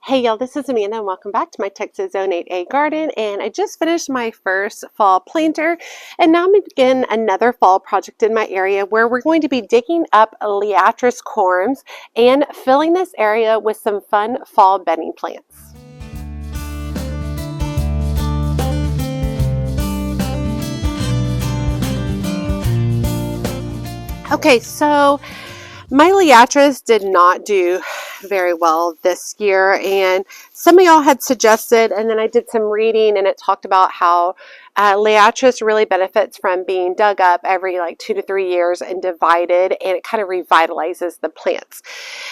Hey y'all, this is Amanda and welcome back to my Texas Zone 8A garden, and I just finished my first fall planter and now I'm going to begin another fall project in my area where we're going to be digging up Liatris corms and filling this area with some fun fall bedding plants. Okay, so my Liatris did not do very well this year, and some of y'all had suggested, and then I did some reading and it talked about how Liatris really benefits from being dug up every like 2 to 3 years and divided, and it kind of revitalizes the plants.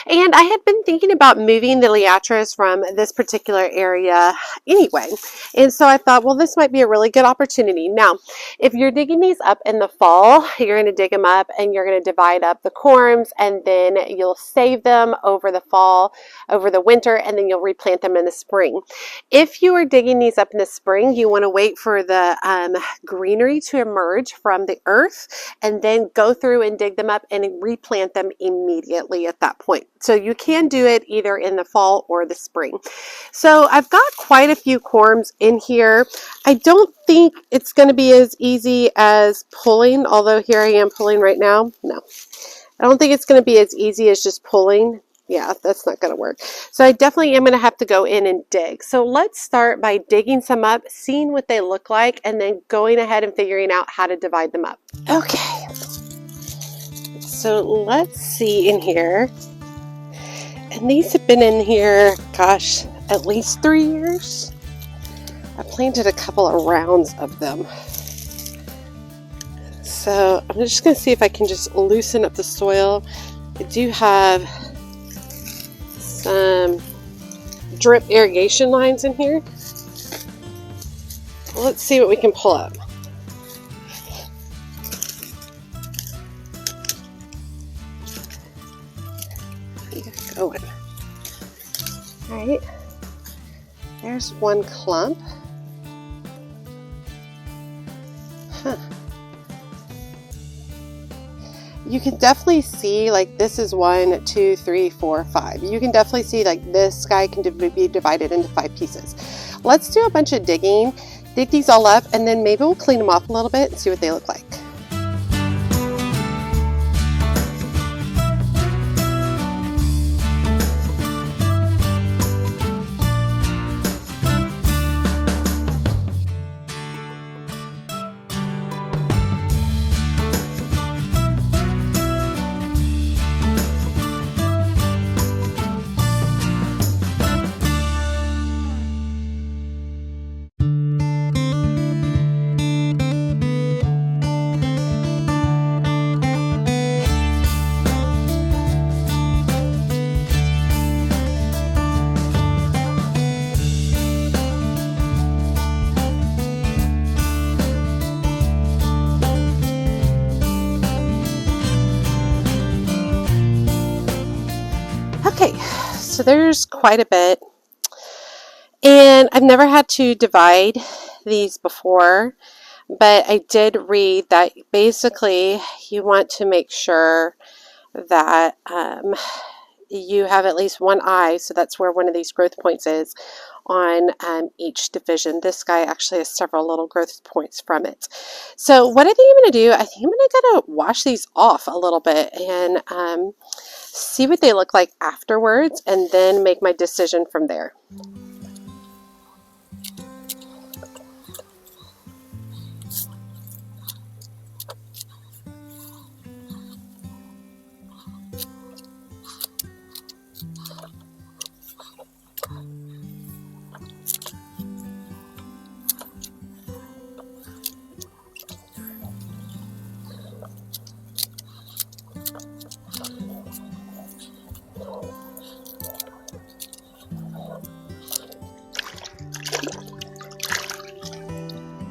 And I had been thinking about moving the Liatris from this particular area anyway, and so I thought, well, this might be a really good opportunity. Now, if you're digging these up in the fall, you're going to dig them up and you're going to divide up the corms, and then you'll save them over the fall, over the winter, and then you'll replant them in the spring. If you are digging these up in the spring, you want to wait for the greenery to emerge from the earth and then go through and dig them up and replant them immediately at that point. So you can do it either in the fall or the spring. So I've got quite a few corms in here. I don't think it's going to be as easy as pulling, although here I am pulling right now. No, I don't think it's going to be as easy as just pulling. Yeah, that's not going to work. So I definitely am going to have to go in and dig. So let's start by digging some up, seeing what they look like, and then going ahead and figuring out how to divide them up. Okay, so let's see in here. And these have been in here, gosh, at least 3 years. I planted a couple of rounds of them. So I'm just going to see if I can just loosen up the soil. I do have some drip irrigation lines in here. Let's see what we can pull up. Get going. All right, there's one clump. Huh. You can definitely see, like, this is 1, 2, 3, 4, 5. You can definitely see, like, this guy can be divided into 5 pieces. Let's do a bunch of digging, dig these all up, and then maybe we'll clean them off a little bit and see what they look like. Okay, so there's quite a bit, and I've never had to divide these before, but I did read that basically you want to make sure that you have at least one eye, so that's where one of these growth points is, on each division. This guy actually has several little growth points from it. So what I think I'm going to do, I think I'm going to wash these off a little bit and see what they look like afterwards, and then make my decision from there.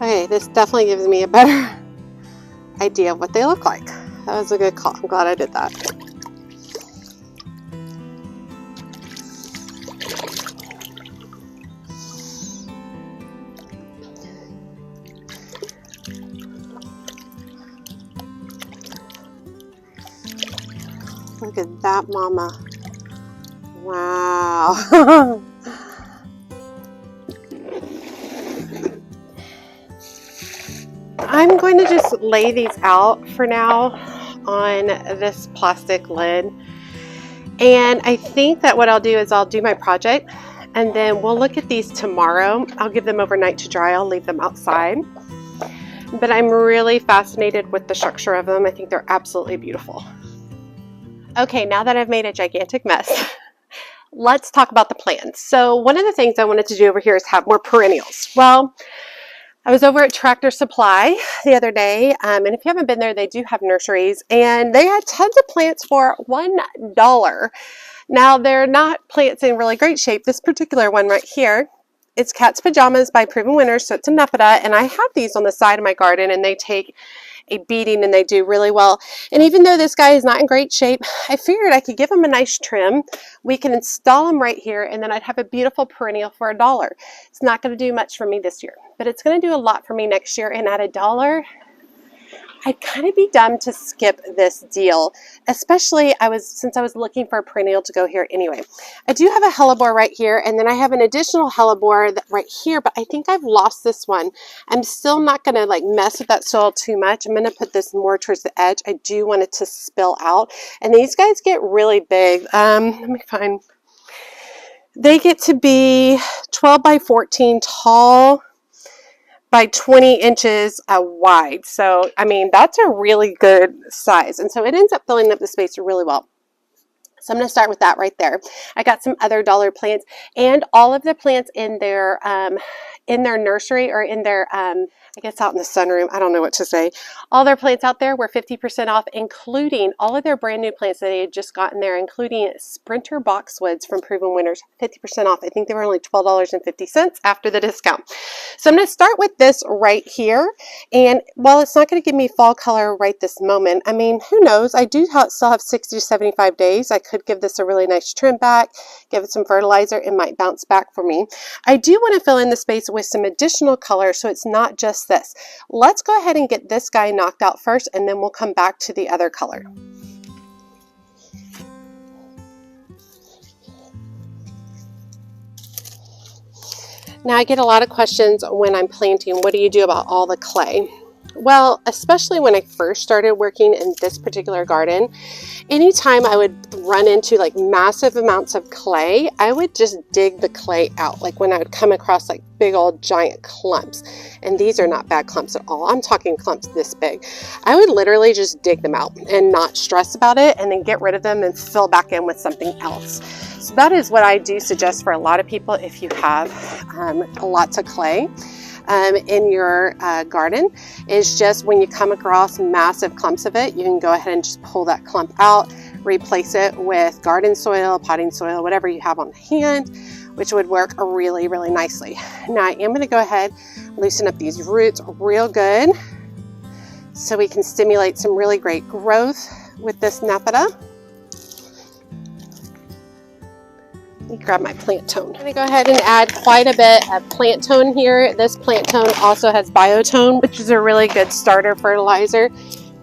Okay, this definitely gives me a better idea of what they look like. That was a good call. I'm glad I did that. Look at that, mama. Wow. I'm going to just lay these out for now on this plastic lid. And I think that what I'll do is I'll do my project and then we'll look at these tomorrow. I'll give them overnight to dry. I'll leave them outside. But I'm really fascinated with the structure of them. I think they're absolutely beautiful. Okay, now that I've made a gigantic mess, let's talk about the plants. So one of the things I wanted to do over here is have more perennials. Well, I was over at Tractor Supply the other day, and if you haven't been there, they do have nurseries, and they had tons of plants for $1. Now, they're not plants in really great shape. This particular one right here, it's Cat's Pajamas by Proven Winners, so it's a Nepeta, and I have these on the side of my garden, and they take a beating and they do really well. And even though this guy is not in great shape, I figured I could give him a nice trim. We can install him right here, and then I'd have a beautiful perennial for $1. It's not going to do much for me this year, but it's going to do a lot for me next year. And at $1, I'd kind of be dumb to skip this deal, especially since I was looking for a perennial to go here anyway. I do have a hellebore right here, and then I have an additional hellebore right here, but I think I've lost this one. I'm still not going to like mess with that soil too much. I'm going to put this more towards the edge. I do want it to spill out, and these guys get really big. Let me find. They get to be 12 by 14 tall by 20 inches wide. So, I mean, that's a really good size. And so it ends up filling up the space really well. So I'm going to start with that right there. I got some other dollar plants, and all of the plants in their nursery, or in their, I guess out in the sunroom, I don't know what to say. All their plants out there were 50% off, including all of their brand new plants that they had just gotten there, including Sprinter boxwoods from Proven Winners, 50% off. I think they were only $12.50 after the discount. So I'm going to start with this right here. And while it's not going to give me fall color right this moment, I mean, who knows? I do still have 60 to 75 days. I could give this a really nice trim back, give it some fertilizer. It might bounce back for me. I do want to fill in the space with some additional color, so it's not just this. Let's go ahead and get this guy knocked out first, and then we'll come back to the other color. Now, I get a lot of questions when I'm planting, what do you do about all the clay? Well, especially when I first started working in this particular garden, anytime I would run into like massive amounts of clay, I would just dig the clay out. Like when I would come across like big old giant clumps, and these are not bad clumps at all. I'm talking clumps this big. I would literally just dig them out and not stress about it, and then get rid of them and fill back in with something else. So that is what I do suggest for a lot of people if you have lots of clay in your garden, is just when you come across massive clumps of it, you can go ahead and just pull that clump out, replace it with garden soil, potting soil, whatever you have on hand, which would work really, really nicely. Now I am going to go ahead, loosen up these roots real good so we can stimulate some really great growth with this Nepeta. Let me grab my plant tone. I'm going to go ahead and add quite a bit of plant tone here. This plant tone also has biotone, which is a really good starter fertilizer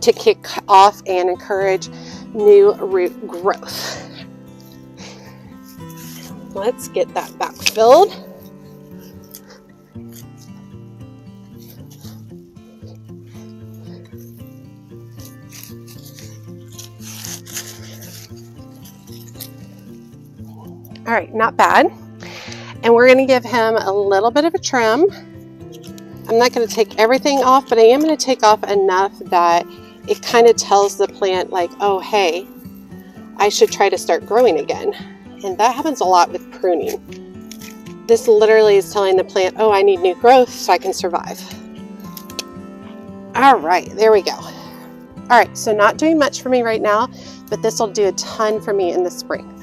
to kick off and encourage new root growth. Let's get that back filled. All right, not bad. And we're going to give him a little bit of a trim. I'm not going to take everything off, but I am going to take off enough that it kind of tells the plant like, oh, hey, I should try to start growing again. And that happens a lot with pruning. This literally is telling the plant, oh, I need new growth so I can survive. All right, there we go. All right, so not doing much for me right now, but this will do a ton for me in the spring.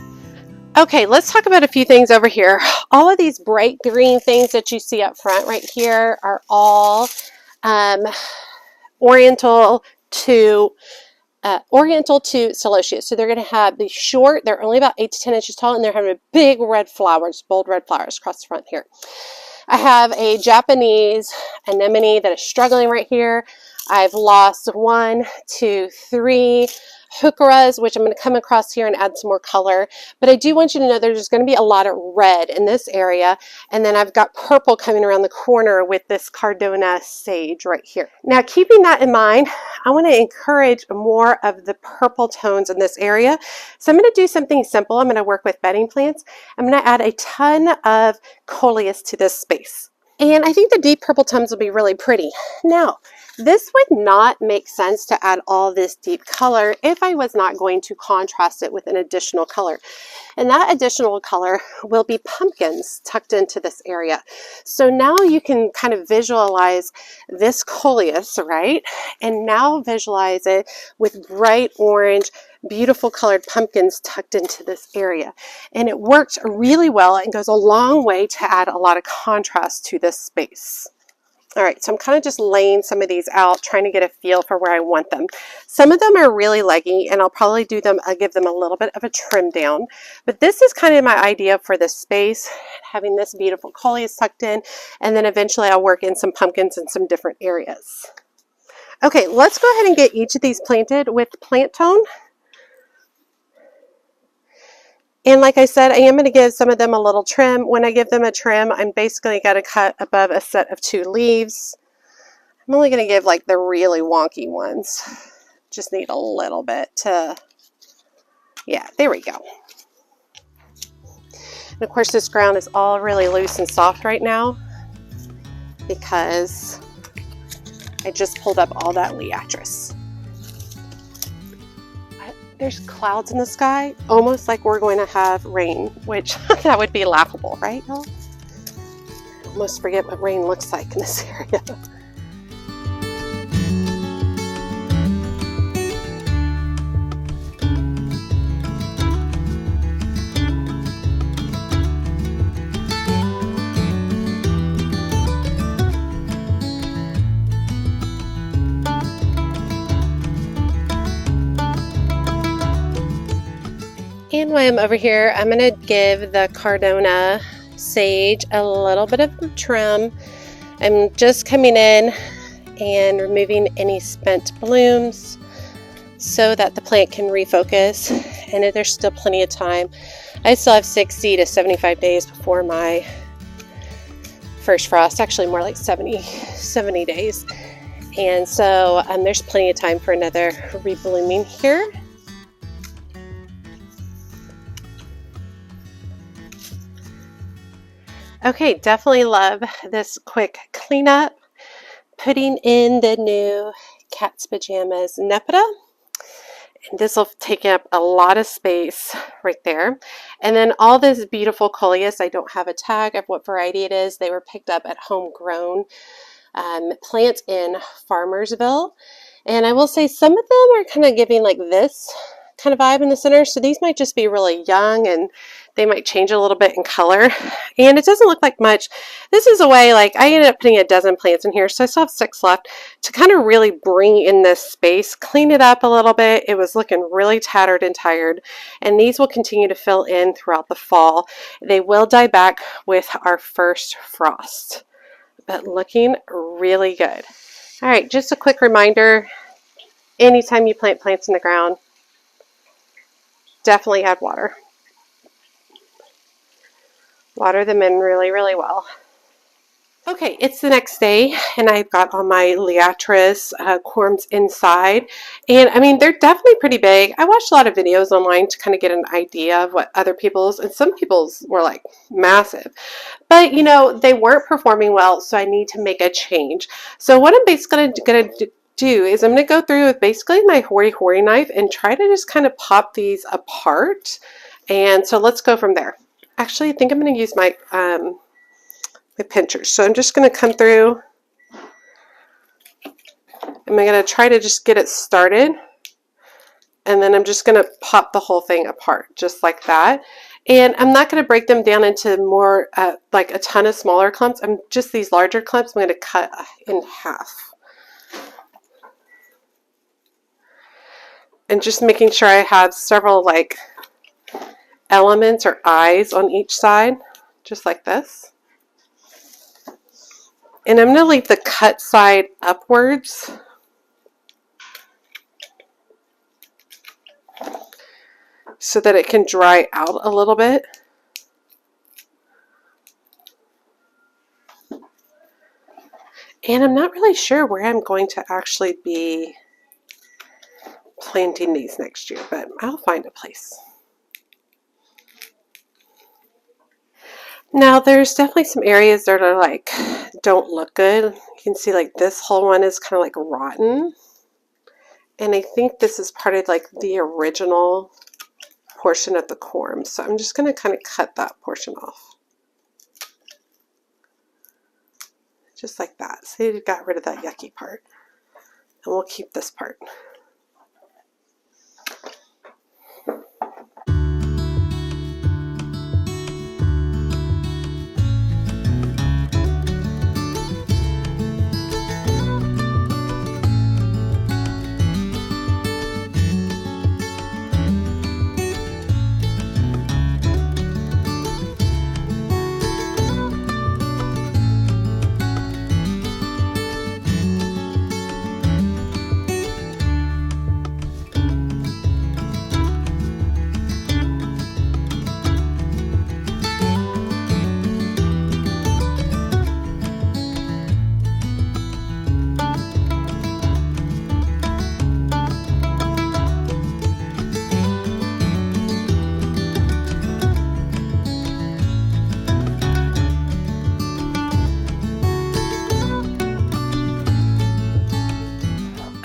Okay, let's talk about a few things over here. All of these bright green things that you see up front right here are all oriental to celosia. So they're going to have the short, they're only about 8 to 10 inches tall, and they're having big red flowers, bold red flowers across the front here. I have a Japanese anemone that is struggling right here. I've lost 1, 2, 3 heucheras, which I'm going to come across here and add some more color. But I do want you to know there's going to be a lot of red in this area. And then I've got purple coming around the corner with this Cardona sage right here. Now, keeping that in mind, I want to encourage more of the purple tones in this area. So I'm going to do something simple. I'm going to work with bedding plants. I'm going to add a ton of coleus to this space. And I think the deep purple tones will be really pretty. Now, this would not make sense to add all this deep color if I was not going to contrast it with an additional color. And that additional color will be pumpkins tucked into this area. So now you can kind of visualize this coleus, right? And now visualize it with bright orange, beautiful colored pumpkins tucked into this area. And it works really well and goes a long way to add a lot of contrast to this space. All right, so I'm kind of just laying some of these out, trying to get a feel for where I want them. Some of them are really leggy, and I'll probably give them a little bit of a trim down. But this is kind of my idea for this space, having this beautiful coleus tucked in, and then eventually I'll work in some pumpkins in some different areas. Okay, let's go ahead and get each of these planted with plant tone. And like I said, I am going to give some of them a little trim. When I give them a trim, I'm basically going to cut above a set of 2 leaves. I'm only going to give like the really wonky ones. Just need a little bit to, yeah, there we go. And of course this ground is all really loose and soft right now because I just pulled up all that Liatris. There's clouds in the sky, almost like we're going to have rain, which that would be laughable, right, y'all? I almost forget what rain looks like in this area. And while I'm over here, I'm going to give the Cardona sage a little bit of trim. I'm just coming in and removing any spent blooms so that the plant can refocus. And there's still plenty of time. I still have 60 to 75 days before my first frost, actually more like 70 days. And so there's plenty of time for another reblooming here. Okay, definitely love this quick cleanup. Putting in the new Cat's Pajamas Nepeta. And this will take up a lot of space right there. And then all this beautiful coleus, I don't have a tag of what variety it is. They were picked up at Homegrown Plant in Farmersville. And I will say some of them are kind of giving like this kind of vibe in the center. So these might just be really young and they might change a little bit in color. And it doesn't look like much. This is a way, like I ended up putting a dozen plants in here, so I still have 6 left to kind of really bring in this space, clean it up a little bit. It was looking really tattered and tired. And these will continue to fill in throughout the fall. They will die back with our first frost, but looking really good. All right, just a quick reminder, anytime you plant plants in the ground, definitely add water. Water them in really, really well. Okay, it's the next day, and I've got all my Liatris corms inside. And I mean, they're definitely pretty big. I watched a lot of videos online to kind of get an idea of what other people's, and some people's were like massive. But you know, they weren't performing well, so I need to make a change. So what I'm basically going to do is I'm going to go through with basically my hoary knife and try to just kind of pop these apart. And so let's go from there. Actually, I think I'm going to use my my pinchers. So I'm just going to come through. I'm going to try to just get it started. And then I'm just going to pop the whole thing apart, just like that. And I'm not going to break them down into more, like a ton of smaller clumps. I'm just these larger clumps I'm going to cut in half. And just making sure I have several like elements or eyes on each side, just like this. And I'm going to leave the cut side upwards so that it can dry out a little bit. And I'm not really sure where I'm going to actually be planting these next year, but I'll find a place. Now there's definitely some areas that are like, don't look good. You can see like this whole one is kind of like rotten. And I think this is part of like the original portion of the corm. So I'm just going to kind of cut that portion off. Just like that. So you got rid of that yucky part. And we'll keep this part.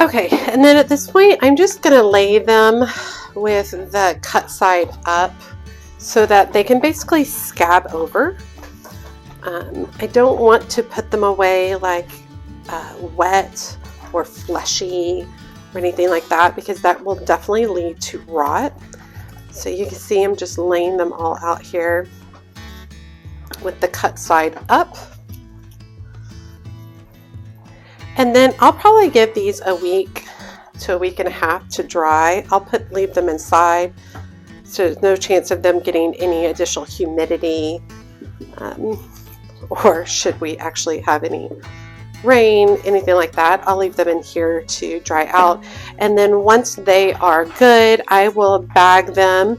Okay, and then at this point, I'm just going to lay them with the cut side up so that they can basically scab over. I don't want to put them away like wet or fleshy or anything like that, because that will definitely lead to rot. So you can see I'm just laying them all out here with the cut side up. And then I'll probably give these a week to a week and a half to dry. I'll leave them inside, so there's no chance of them getting any additional humidity, or should we actually have any rain, anything like that. I'll leave them in here to dry out. And then once they are good, I will bag them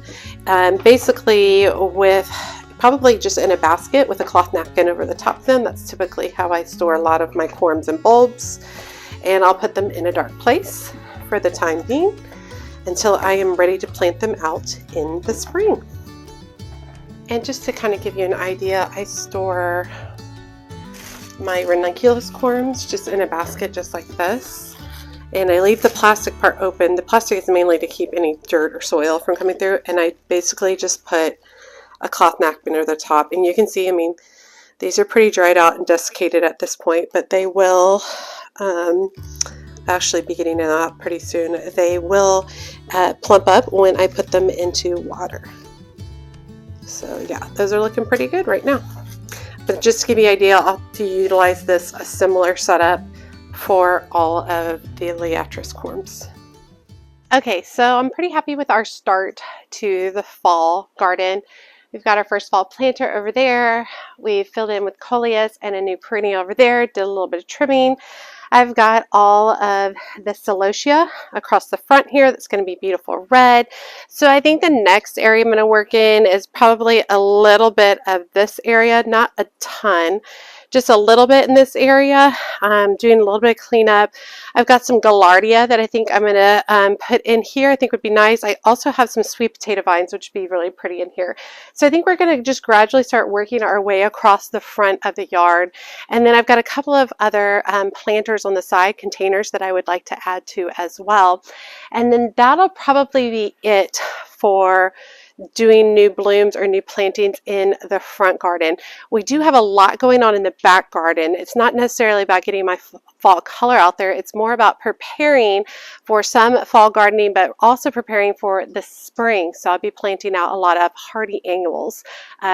basically with probably just in a basket with a cloth napkin over the top of them. That's typically how I store a lot of my corms and bulbs. And I'll put them in a dark place for the time being until I am ready to plant them out in the spring. And just to kind of give you an idea, I store my ranunculus corms just in a basket just like this. And I leave the plastic part open. The plastic is mainly to keep any dirt or soil from coming through. And I basically just put a cloth napkin over the top, and you can see, I mean, these are pretty dried out and desiccated at this point, but they will actually be getting it out pretty soon. They will plump up when I put them into water. So yeah, those are looking pretty good right now. But just to give you an idea, I'll have to utilize a similar setup for all of the Liatris corms. Okay, so I'm pretty happy with our start to the fall garden. We've got our first fall planter over there. We've filled in with coleus and a new perennial over there. Did a little bit of trimming. I've got all of the celosia across the front here. That's going to be beautiful red. So I think the next area I'm going to work in is probably a little bit of this area, not a ton. Just a little bit in this area. I'm doing a little bit of cleanup. I've got some gaillardia that I think I'm going to put in here. I think would be nice. I also have some sweet potato vines, which would be really pretty in here. So I think we're going to just gradually start working our way across the front of the yard. And then I've got a couple of other planters on the side, containers that I would like to add to as well. And then that'll probably be it for doing new blooms or new plantings in the front garden. We do have a lot going on in the back garden. It's not necessarily about getting my fall color out there. It's more about preparing for some fall gardening, but also preparing for the spring. So I'll be planting out a lot of hardy annuals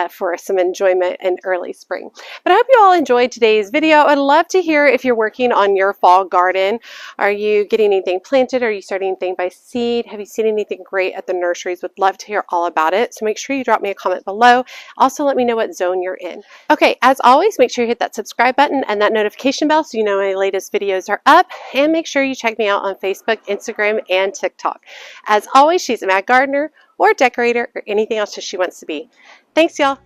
for some enjoyment in early spring. But I hope you all enjoyed today's video. I'd love to hear if you're working on your fall garden. Are you getting anything planted? Are you starting anything by seed? Have you seen anything great at the nurseries? Would love to hear all about it. So make sure you drop me a comment below. Also, let me know what zone you're in. Okay, as always, make sure you hit that subscribe button and that notification bell so you know my latest videos are up. And make sure you check me out on Facebook, Instagram, and TikTok. As always, she's a mad gardener or decorator or anything else that she wants to be. Thanks, y'all.